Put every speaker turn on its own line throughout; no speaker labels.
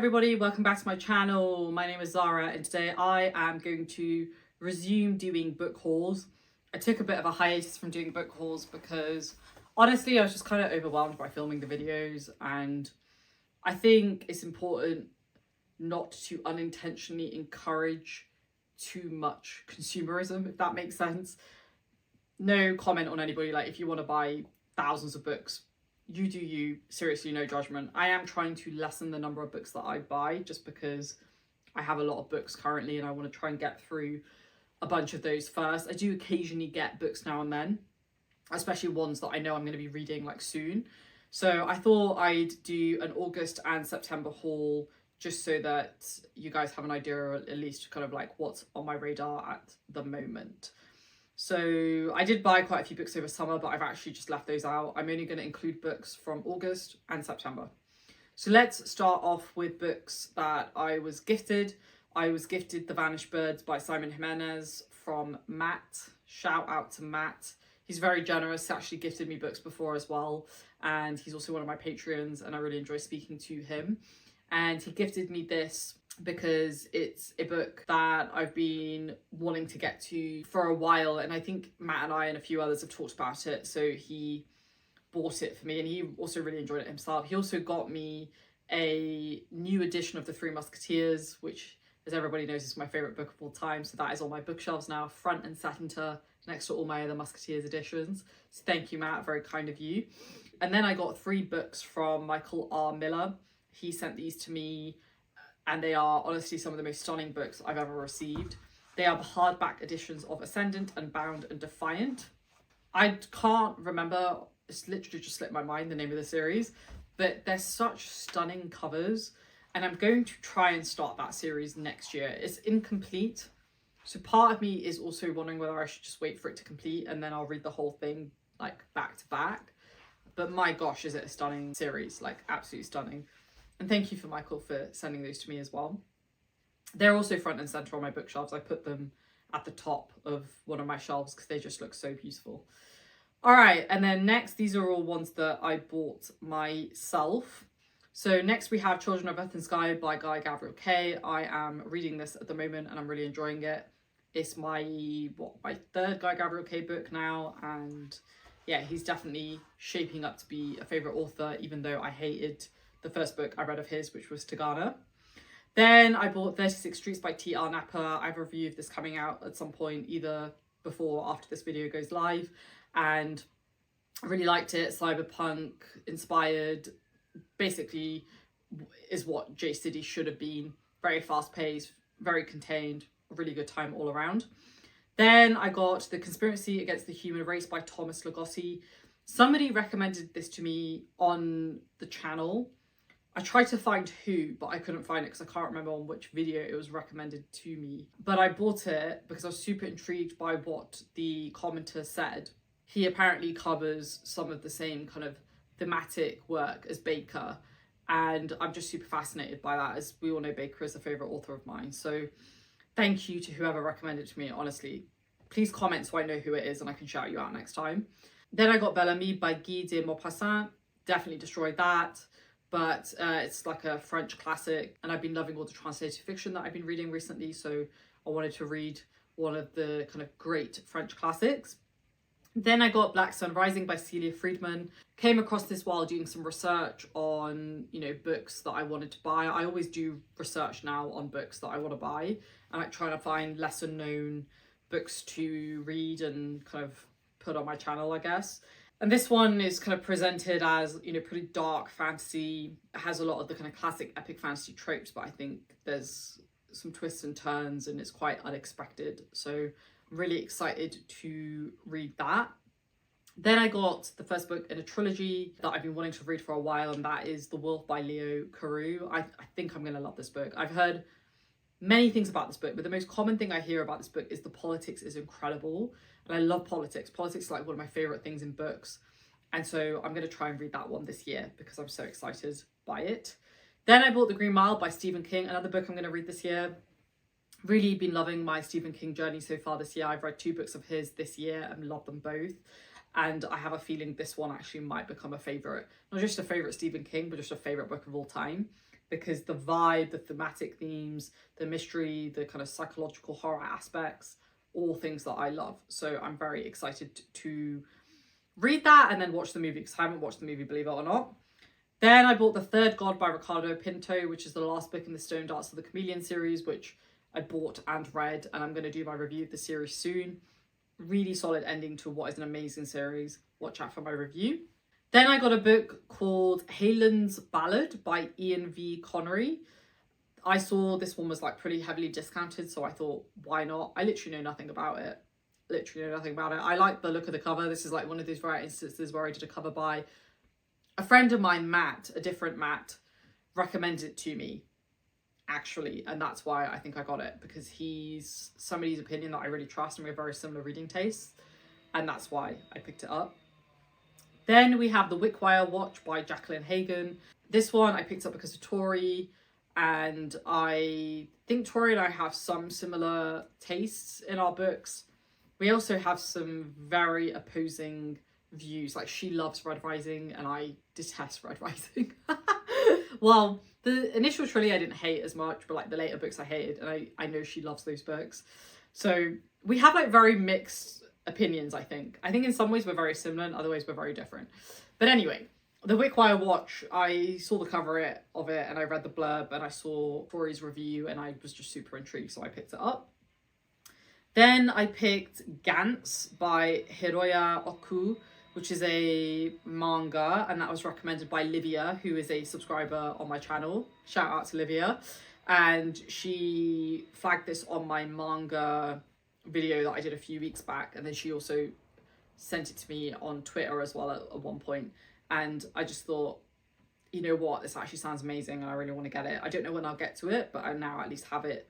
everybody, welcome back to my channel. My name is Zara and today I am going to resume doing book hauls. I took a bit of a hiatus from doing book hauls because honestly I was just kind of overwhelmed by filming the videos, and I think it's important not to unintentionally encourage too much consumerism, if that makes sense. No comment on anybody, like if you want to buy thousands of books, you do you, seriously, no judgment. I am trying to lessen the number of books that I buy just because I have a lot of books currently and I want to try and get through a bunch of those first. I do occasionally get books now and then, especially ones that I know I'm going to be reading like soon. So I thought I'd do an August and September haul just so that you guys have an idea, or at least kind of like what's on my radar at the moment. So I did buy quite a few books over summer, but I've actually just left those out. I'm only going to include books from August and September. So let's start off with books that I was gifted. I was gifted The Vanished Birds by Simon Jimenez from Matt. Shout out to Matt. He's very generous. He actually gifted me books before as well. And he's also one of my Patreons and I really enjoy speaking to him. And he gifted me this because it's a book that I've been wanting to get to for a while, and I think Matt and I and a few others have talked about it, so he bought it for me and he also really enjoyed it himself. He also got me a new edition of The Three Musketeers, which, as everybody knows, is my favourite book of all time, so that is on my bookshelves now, front and centre next to all my other Musketeers editions. So thank you, Matt, very kind of you. And then I got 3 books from Michael R. Miller. He sent these to me and they are honestly some of the most stunning books I've ever received. They are the hardback editions of Ascendant and Bound and Defiant. I can't remember, it's literally just slipped my mind the name of the series, but they're such stunning covers and I'm going to try and start that series next year. It's incomplete, so part of me is also wondering whether I should just wait for it to complete and then I'll read the whole thing like back to back. But my gosh, is it a stunning series, like absolutely stunning. And thank you for Michael for sending those to me as well. They're also front and center on my bookshelves. I put them at the top of one of my shelves because they just look so beautiful. All right, and then next, these are all ones that I bought myself. So next we have Children of Earth and Sky by Guy Gavriel Kay. I am reading this at the moment and I'm really enjoying it. It's my 3rd Guy Gavriel Kay book now, and yeah, he's definitely shaping up to be a favourite author, even though I hated the first book I read of his, which was Tagana. Then I bought 36 Streets by T.R. Napa. I have a review of this coming out at some point, either before or after this video goes live. And I really liked it. Cyberpunk inspired, basically is what J City should have been. Very fast paced, very contained, a really good time all around. Then I got The Conspiracy Against the Human Race by Thomas Lagossi. Somebody recommended this to me on the channel. I tried to find who, but I couldn't find it because I can't remember on which video it was recommended to me. But I bought it because I was super intrigued by what the commenter said. He apparently covers some of the same kind of thematic work as Baker, and I'm just super fascinated by that. As we all know, Baker is a favourite author of mine. So thank you to whoever recommended it to me, honestly. Please comment so I know who it is and I can shout you out next time. Then I got Bellamy by Guy de Maupassant. Definitely destroyed that. But it's like a French classic and I've been loving all the translated fiction that I've been reading recently, so I wanted to read one of the kind of great French classics. Then I got Black Sun Rising by Celia Friedman. Came across this while doing some research on, books that I wanted to buy. I always do research now on books that I want to buy and I try to find lesser known books to read and kind of put on my channel, I guess. And this one is kind of presented as, pretty dark fantasy. It has a lot of the kind of classic epic fantasy tropes, but I think there's some twists and turns and it's quite unexpected. So I'm really excited to read that. Then I got the first book in a trilogy that I've been wanting to read for a while, and that is The Wolf by Leo Carew. I think I'm going to love this book. I've heard many things about this book, but the most common thing I hear about this book is the politics is incredible. And I love politics. Politics is like one of my favourite things in books. And so I'm going to try and read that one this year because I'm so excited by it. Then I bought The Green Mile by Stephen King, another book I'm going to read this year. Really been loving my Stephen King journey so far this year. I've read 2 books of his this year and loved them both. And I have a feeling this one actually might become a favourite. Not just a favourite Stephen King, but just a favourite book of all time. because the vibe, the thematic themes, the mystery, the kind of psychological horror aspects, all things that I love. So I'm very excited to read that and then watch the movie, because I haven't watched the movie, believe it or not. Then I bought The Third God by Ricardo Pinto, which is the last book in the Stone Dance of the Chameleon series, which I bought and read, and I'm going to do my review of the series soon. Really solid ending to what is an amazing series. Watch out for my review. Then I got a book called Haylen's Ballad by Ian V. Connery. I saw this one was like pretty heavily discounted, so I thought, why not? I literally know nothing about it. I like the look of the cover. This is like one of those rare instances where I did a cover by a friend of mine, Matt, a different Matt, recommended it to me, actually. And that's why I think I got it, because he's somebody's opinion that I really trust, and we have very similar reading tastes. And that's why I picked it up. Then we have The Wick Watch by Jacqueline Hagan. This one I picked up because of Tori, and I think Tori and I have some similar tastes in our books. We also have some very opposing views. Like, she loves Red Rising and I detest Red Rising. Well, the initial trilogy I didn't hate as much, but like the later books I hated, and I know she loves those books. So we have like very mixed opinions, I think. I think in some ways we're very similar, in other ways we're very different. But anyway, The Wickwire Watch, I saw the cover of it and I read the blurb and I saw Tori's review and I was just super intrigued, so I picked it up. Then I picked Gant by Hooya Oku, which is a manga, and that was recommended by Livia, who is a subscriber on my channel. Shout out to Livia. And she flagged this on my manga video that I did a few weeks back, and then she also sent it to me on Twitter as well at one point. And I just thought, you know what, this actually sounds amazing and I really want to get it. I don't know when I'll get to it, but I now at least have it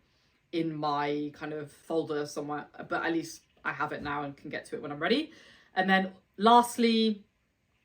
in my kind of folder somewhere, but at least I have it now and can get to it when I'm ready. And then lastly,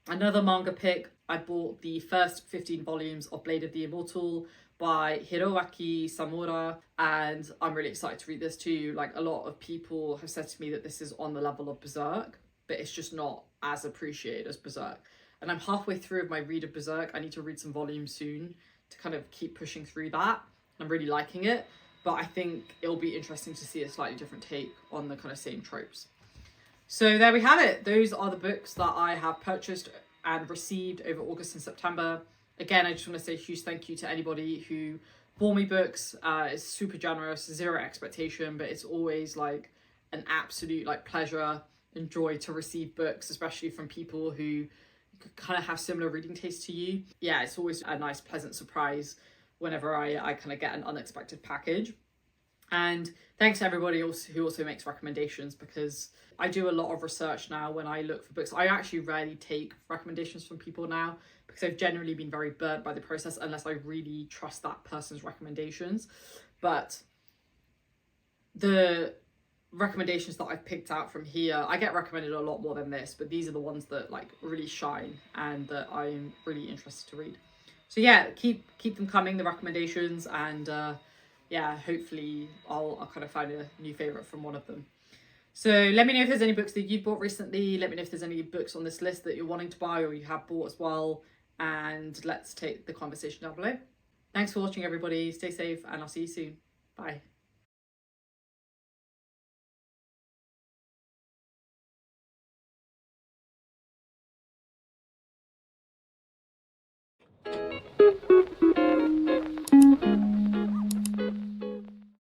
another manga pick, I bought the first 15 volumes of Blade of the Immortal by Hiroaki Samura, and I'm really excited to read this too. Like, a lot of people have said to me that this is on the level of Berserk, but it's just not as appreciated as Berserk. And I'm halfway through my read of Berserk. I need to read some volumes soon to kind of keep pushing through that. I'm really liking it, but I think it'll be interesting to see a slightly different take on the kind of same tropes. So there we have it. Those are the books that I have purchased and received over August and September. Again, I just want to say a huge thank you to anybody who bought me books. It's super generous, zero expectation, but it's always like an absolute like pleasure and joy to receive books, especially from people who kind of have similar reading tastes to you. Yeah, it's always a nice, pleasant surprise whenever I kind of get an unexpected package. And thanks to everybody else who also makes recommendations, because I do a lot of research now when I look for books. I actually rarely take recommendations from people now, because I've generally been very burnt by the process unless I really trust that person's recommendations. But the recommendations that I've picked out from here, I get recommended a lot more than this, but these are the ones that like really shine and that I'm really interested to read. So yeah, keep them coming, the recommendations, and yeah, hopefully I'll kind of find a new favorite from one of them. So let me know if there's any books that you bought recently. Let me know if there's any books on this list that you're wanting to buy or you have bought as well, and let's take the conversation down below. Thanks for watching, everybody. Stay safe and I'll see you soon. Bye.